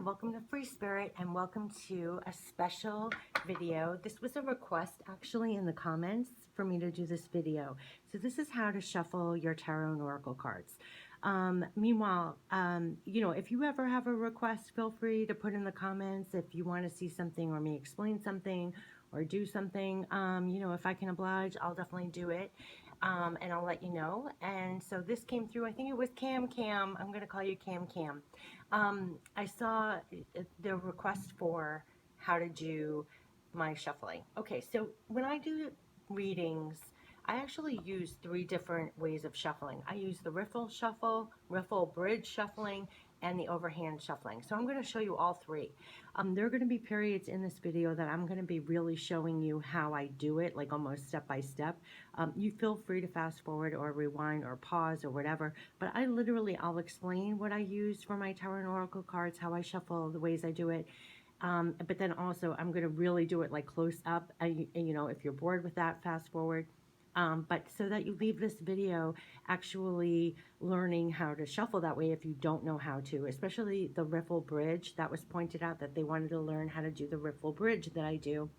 welcome to Free Spirit and welcome to a special video. This was a request actually in the comments for me to do this video. So this is how to shuffle your tarot and oracle cards. Meanwhile, if you ever have a request, feel free to put in the comments if you want to see something or me explain something or do something. If I can oblige, I'll definitely do it. And I'll let you know. And so this came through, I think it was Cam. I'm going to call you Cam. I saw the request for how to do my shuffling. Okay, so when I do readings, I actually use 3 different ways of shuffling. I use the Riffle shuffle, Riffle bridge shuffling, and the overhand shuffling. So I'm going to show you all 3. There are going to be periods in this video that I'm going to be really showing you how I do it, like almost step by step. You feel free to fast forward or rewind or pause or whatever, but I'll explain what I use for my tarot and oracle cards, how I shuffle, the ways I do it. But then also I'm going to really do it like close up. If you're bored with that, fast forward. But so that you leave this video actually learning how to shuffle that way if you don't know how to, especially the Riffle bridge. That was pointed out that they wanted to learn how to do the Riffle bridge that I do.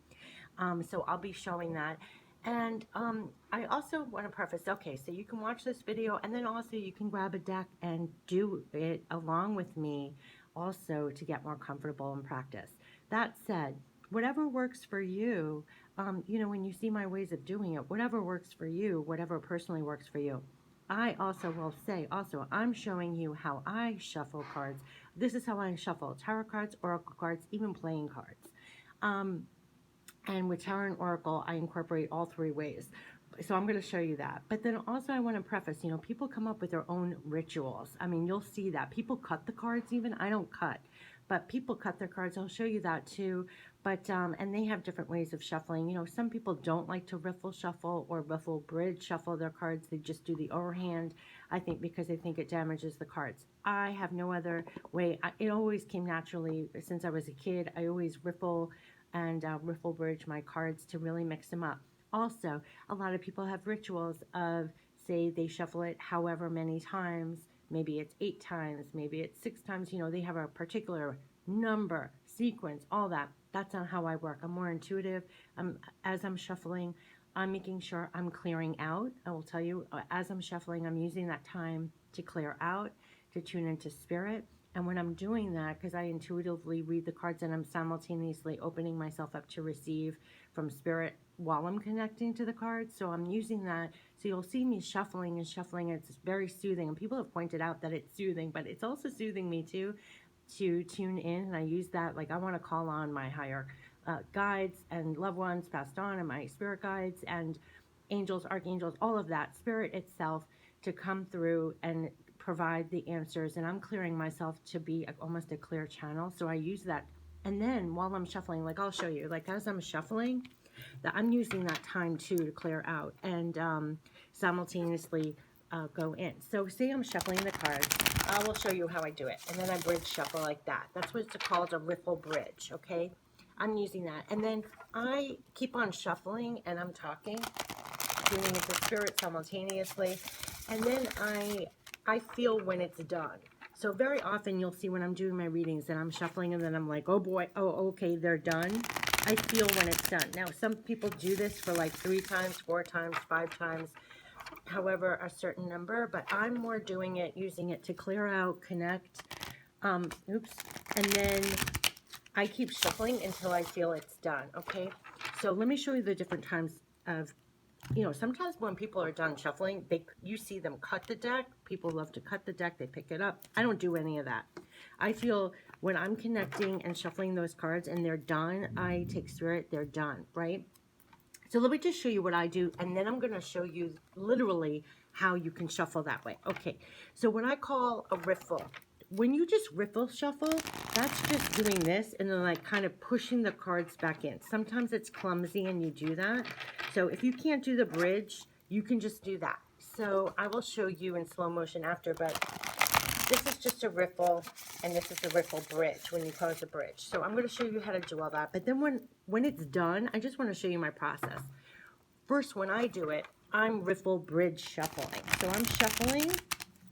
So I'll be showing that. And I also want to preface, okay, so you can watch this video and then also you can grab a deck and do it along with me also to get more comfortable and practice. That said, whatever works for you, when you see my ways of doing it, whatever works for you, whatever personally works for you. I also will say, I'm showing you how I shuffle cards. This is how I shuffle tarot cards, oracle cards, even playing cards. And with tarot and oracle, I incorporate all 3 ways. So I'm going to show you that. But then also I want to preface, people come up with their own rituals. I mean, you'll see that. People cut the cards even. I don't cut. But people cut their cards. I'll show you that too. But, and they have different ways of shuffling. Some people don't like to riffle shuffle or riffle bridge shuffle their cards. They just do the overhand, I think, because they think it damages the cards. I have no other way. It always came naturally since I was a kid. I always riffle and riffle bridge my cards to really mix them up. Also, a lot of people have rituals of, say, they shuffle it however many times. Maybe it's 8 times, maybe it's 6 times. They have a particular number, sequence, all that. That's not how I work. I'm more intuitive. As I'm shuffling, I'm making sure I'm clearing out. I will tell you, as I'm shuffling, I'm using that time to clear out, to tune into spirit. And when I'm doing that, because I intuitively read the cards and I'm simultaneously opening myself up to receive from spirit while I'm connecting to the cards. So I'm using that. So you'll see me shuffling and shuffling. It's very soothing. And people have pointed out that it's soothing, but it's also soothing me too to tune in. And I use that, like I want to call on my higher guides and loved ones passed on and my spirit guides and angels, archangels, all of that, spirit itself to come through and provide the answers. And I'm clearing myself to be almost a clear channel. So I use that. And then while I'm shuffling, like I'll show you, like as I'm shuffling, that I'm using that time too to clear out and simultaneously go in. So say I'm shuffling the cards, I will show you how I do it. And then I bridge shuffle like that. That's what it's called, a riffle bridge, okay? I'm using that. And then I keep on shuffling and I'm talking, tuning into spirit simultaneously. And then I feel when it's done. So very often you'll see when I'm doing my readings and I'm shuffling and then I'm like, oh boy, oh, okay, they're done. I feel when it's done. Now, some people do this for like 3 times, 4 times, 5 times, however, a certain number, but I'm more doing it, using it to clear out, connect, and then I keep shuffling until I feel it's done, okay? So let me show you the different times of, sometimes when people are done shuffling, you see them cut the deck. People love to cut the deck. They pick it up. I don't do any of that. I feel when I'm connecting and shuffling those cards and they're done, I take spirit, they're done, right? So let me just show you what I do, and then I'm going to show you literally how you can shuffle that way. Okay, so what I call a riffle. When you just riffle shuffle, that's just doing this and then like kind of pushing the cards back in. Sometimes it's clumsy and you do that. So if you can't do the bridge, you can just do that. So I will show you in slow motion after, but this is just a riffle and this is a riffle bridge when you close a bridge. So I'm going to show you how to do all that. But then when it's done, I just want to show you my process. First, when I do it, I'm riffle bridge shuffling. So I'm shuffling.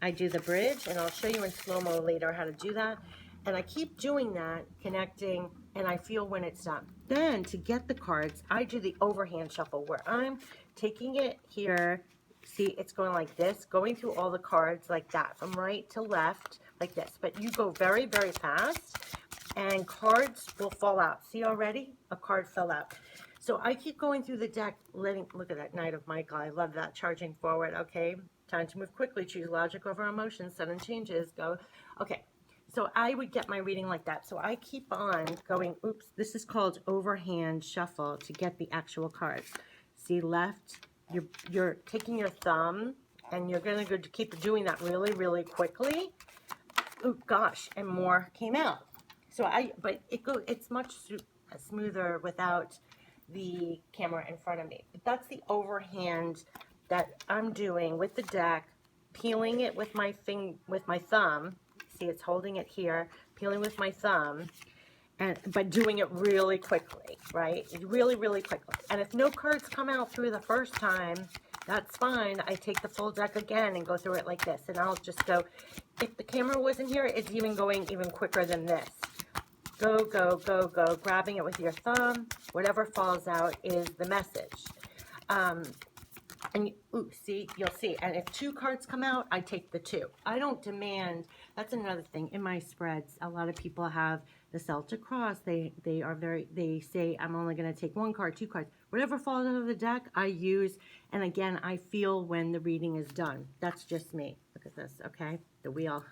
I do the bridge, and I'll show you in slow-mo later how to do that. And I keep doing that, connecting, and I feel when it's done. Then to get the cards, I do the overhand shuffle where I'm taking it here. See, it's going like this, going through all the cards like that, from right to left, like this. But you go very, very fast, and cards will fall out. See already? A card fell out. So I keep going through the deck, look at that Knight of Michael. I love that, charging forward. Okay, time to move quickly. Choose logic over emotion. Sudden changes. Go. Okay. So I would get my reading like that. So I keep on going, oops, this is called overhand shuffle to get the actual cards. See, left, you're taking your thumb and you're gonna go to keep doing that really, really quickly. Oh gosh, and more came out. So but it's much smoother without the camera in front of me. But that's the overhand that I'm doing with the deck, peeling it with my thumb. See, it's holding it here, peeling with my thumb, but doing it really quickly, right? Really, really quickly. And if no cards come out through the first time, that's fine. I take the full deck again and go through it like this. And I'll just go, if the camera wasn't here, it's even going even quicker than this. Go, go, go, go, grabbing it with your thumb. Whatever falls out is the message. And see, you'll see. And if 2 cards come out, I take the 2. I don't demand. That's another thing in my spreads. A lot of people have the Celtic cross. They say I'm only going to take 1 card, 2 cards. Whatever falls out of the deck, I use. And again, I feel when the reading is done. That's just me. Look at this. Okay, the wheel.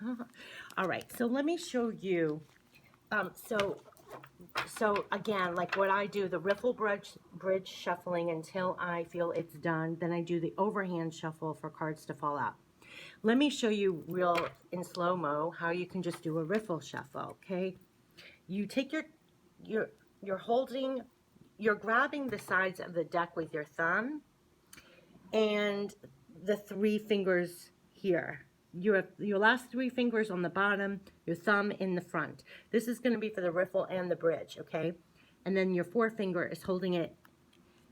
All right. So let me show you. So again, like what I do, the riffle bridge shuffling until I feel it's done. Then I do the overhand shuffle for cards to fall out. Let me show you real in slow-mo how you can just do a riffle shuffle, okay? You take you're grabbing the sides of the deck with your thumb and the 3 fingers here. You have your last 3 fingers on the bottom, your thumb in the front. This is going to be for the riffle and the bridge, okay? And then your 4-finger is holding it.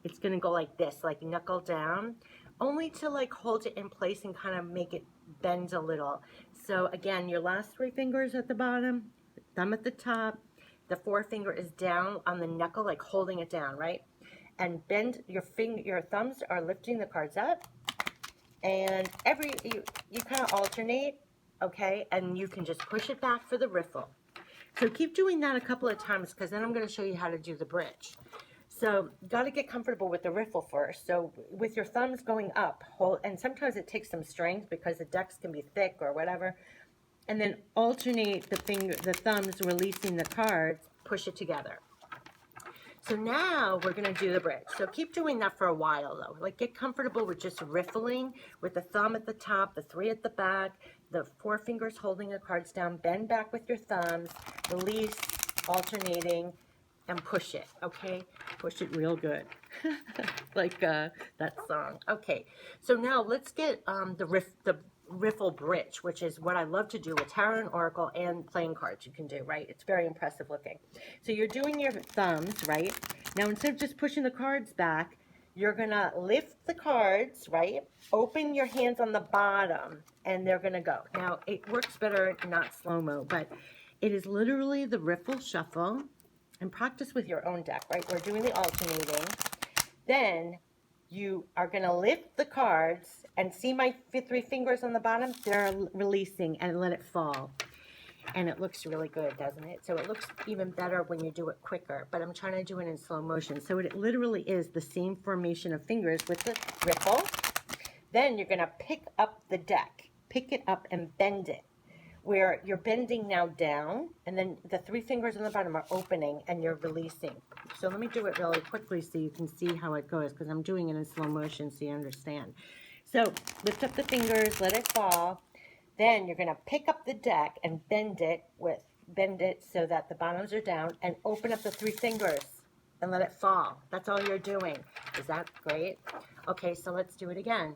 It's going to go like this, like knuckle down, only to like hold it in place and kind of make it bend a little. So again, your last 3 fingers at the bottom, thumb at the top, the 4-finger is down on the knuckle, like holding it down, right? And bend your thumbs are lifting the cards up. And you kind of alternate, okay, and you can just push it back for the riffle. So keep doing that a couple of times, because then I'm going to show you how to do the bridge. So got to get comfortable with the riffle first. So with your thumbs going up, and sometimes it takes some strength because the decks can be thick or whatever, and then alternate the thumbs releasing the cards, push it together. So now we're going to do the bridge. So keep doing that for a while, though. Like, get comfortable with just riffling with the thumb at the top, the 3 at the back, the 4 fingers holding the cards down. Bend back with your thumbs, release, alternating, and push it, okay? Push it real good. Like that song. Okay, so now let's get the riffle bridge, which is what I love to do with tarot and oracle and playing cards. You can do, right? It's very impressive looking. So you're doing your thumbs, right? Now instead of just pushing the cards back, you're gonna lift the cards, right? Open your hands on the bottom and they're gonna go. Now it works better not slow-mo, but it is literally the riffle shuffle, and practice with your own deck, right? We're doing the alternating. Then you are going to lift the cards and see my 3 fingers on the bottom? They're releasing, and let it fall. And it looks really good, doesn't it? So it looks even better when you do it quicker, but I'm trying to do it in slow motion. So it literally is the same formation of fingers with the riffle. Then you're going to pick up the deck. Pick it up and bend it, where you're bending now down, and then the 3 fingers on the bottom are opening and you're releasing. So let me do it really quickly so you can see how it goes, because I'm doing it in slow motion so you understand. So lift up the fingers, let it fall. Then you're going to pick up the deck and bend it so that the bottoms are down, and open up the 3 fingers and let it fall. That's all you're doing. Is that great? Okay, so let's do it again.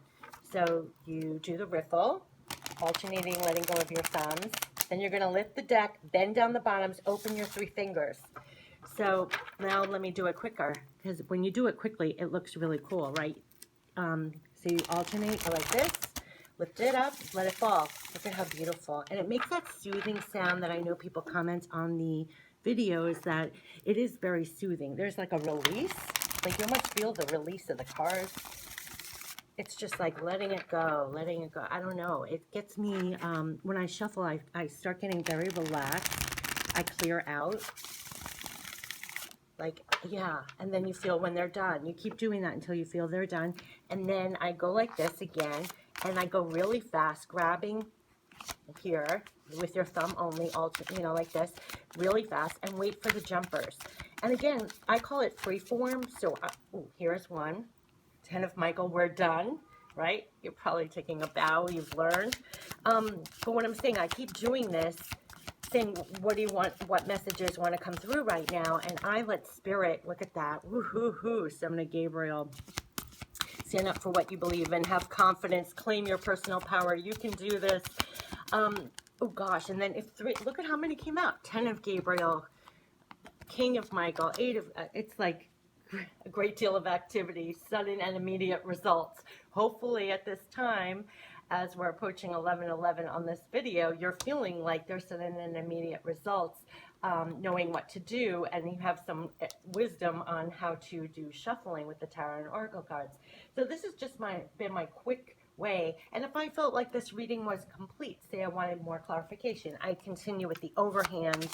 So you do the riffle, alternating, letting go of your thumbs. Then you're going to lift the deck, bend down the bottoms, open your 3 fingers. So now let me do it quicker, because when you do it quickly, it looks really cool, right? So you alternate like this, Lift it up, let it fall. Look at how beautiful. And it makes that soothing sound that I know people comment on the videos that it is very soothing. There's like a release. Like you almost feel the release of the cards. It's just like letting it go, letting it go. I don't know. It gets me, when I shuffle, I start getting very relaxed. I clear out. Like, yeah. And then you feel when they're done. You keep doing that until you feel they're done. And then I go like this again. And I go really fast, grabbing here with your thumb only, you know, like this, really fast, and wait for the jumpers. And again, I call it free form. So here's one. 10 of Michael, we're done, right? You're probably taking a bow, you've learned. But what I'm saying, I keep doing this, saying, what do you want, what messages want to come through right now? And I let Spirit, look at that, woo-hoo-hoo, Summon of Gabriel. Stand up for what you believe in, have confidence, claim your personal power. You can do this. Oh gosh, and then if three, look at how many came out. 10 of Gabriel, King of Michael, 8 of, it's like a great deal of activity, sudden and immediate results. Hopefully at this time, as we're approaching 11:11 on this video, you're feeling like there's sudden and immediate results, knowing what to do, and you have some wisdom on how to do shuffling with the tarot and oracle cards. So this has just been my quick way, and if I felt like this reading was complete, say I wanted more clarification, I continue with the overhand,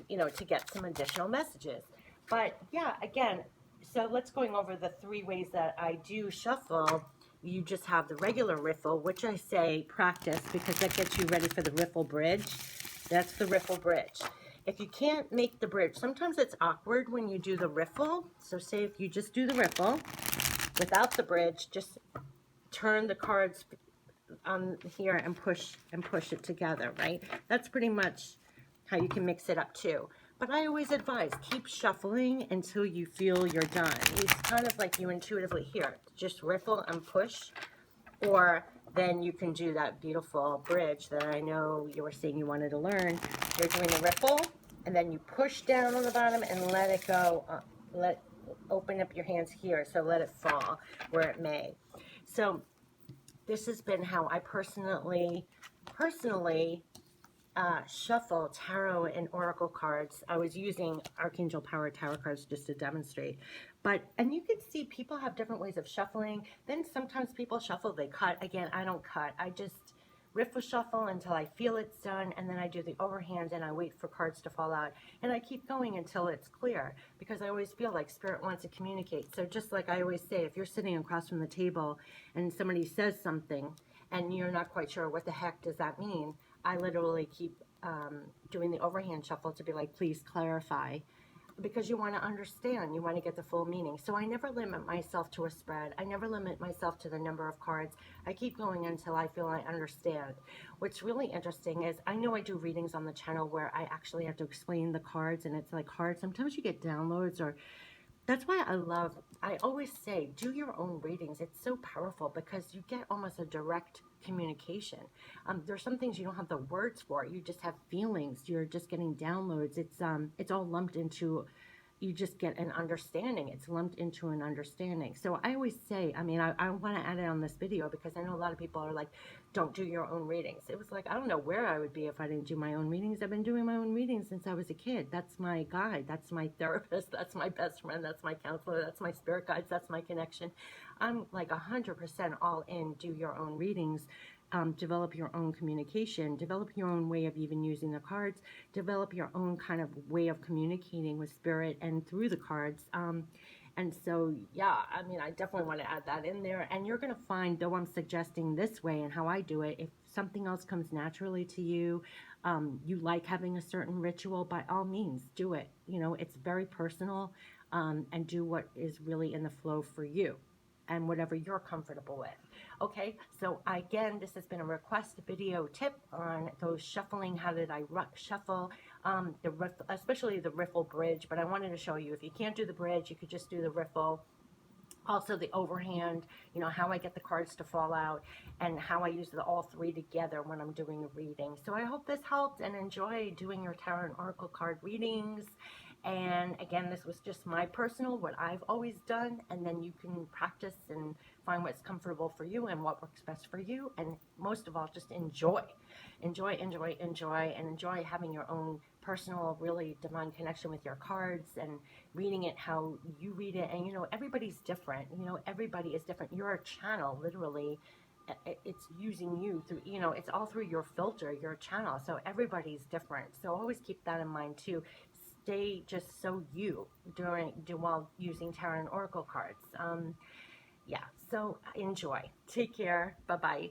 you know, to get some additional messages. But yeah, again, so let's going over the 3 ways that I do shuffle. You just have the regular riffle, which I say practice because that gets you ready for the riffle bridge. That's the riffle bridge. If you can't make the bridge, sometimes it's awkward when you do the riffle. So say if you just do the riffle without the bridge, just turn the cards on here and push it together, right? That's pretty much how you can mix it up too. But I always advise, keep shuffling until you feel you're done. It's kind of like you intuitively hear. Just riffle and push, or then you can do that beautiful bridge that I know you were saying you wanted to learn. You're doing the riffle, and then you push down on the bottom and let it go. Open up your hands here, so let it fall where it may. So this has been how I personally shuffle tarot and oracle cards. I was using Archangel Power tarot cards just to demonstrate. And you can see people have different ways of shuffling. Then sometimes people shuffle, they cut. Again, I don't cut. I just riffle shuffle until I feel it's done, and then I do the overhand and I wait for cards to fall out. And I keep going until it's clear, because I always feel like Spirit wants to communicate. So just like I always say, if you're sitting across from the table and somebody says something and you're not quite sure what the heck does that mean, I literally keep doing the overhand shuffle to be like, please clarify, because you want to understand, you want to get the full meaning. So I never limit myself to a spread. I never limit myself to the number of cards. I keep going until I feel I understand. What's really interesting is I know I do readings on the channel where I actually have to explain the cards, and it's like hard. Sometimes you get downloads, or that's why I always say, do your own readings. It's so powerful because you get almost a direct communication. There's some things you don't have the words for. You just have feelings. You're just getting downloads. It's all lumped into, you just get an understanding. It's lumped into an understanding. So I always say, I mean, I want to add it on this video because I know a lot of people are like, don't do your own readings. It was like, I don't know where I would be if I didn't do my own readings. I've been doing my own readings since I was a kid. That's my guide. That's my therapist. That's my best friend. That's my counselor. That's my spirit guides. That's my connection. I'm like 100% all in. Do your own readings. Develop your own communication, develop your own way of even using the cards, develop your own kind of way of communicating with Spirit and through the cards. And so, yeah, I mean, I definitely want to add that in there. And you're going to find, though I'm suggesting this way and how I do it, if something else comes naturally to you, you like having a certain ritual, by all means, do it. You know, it's very personal, and do what is really in the flow for you and whatever you're comfortable with. Okay, so again, this has been a request video tip on those shuffling. How did I shuffle? Especially the riffle bridge, but I wanted to show you, if you can't do the bridge, you could just do the riffle. Also the overhand, you know, how I get the cards to fall out, and how I use all 3 together when I'm doing a reading. So I hope this helped, and enjoy doing your tarot and oracle card readings. And again, this was just my personal, what I've always done, and then you can practice and find what's comfortable for you and what works best for you. And most of all, just enjoy. Enjoy, enjoy, enjoy, and enjoy having your own personal, really divine connection with your cards and reading it how you read it. And you know, everybody's different. You know, everybody is different. You're a channel, literally. It's using you through, you know, it's all through your filter, your channel. So everybody's different. So always keep that in mind too. Stay just so you while using tarot and oracle cards. Yeah, so enjoy. Take care. Bye bye.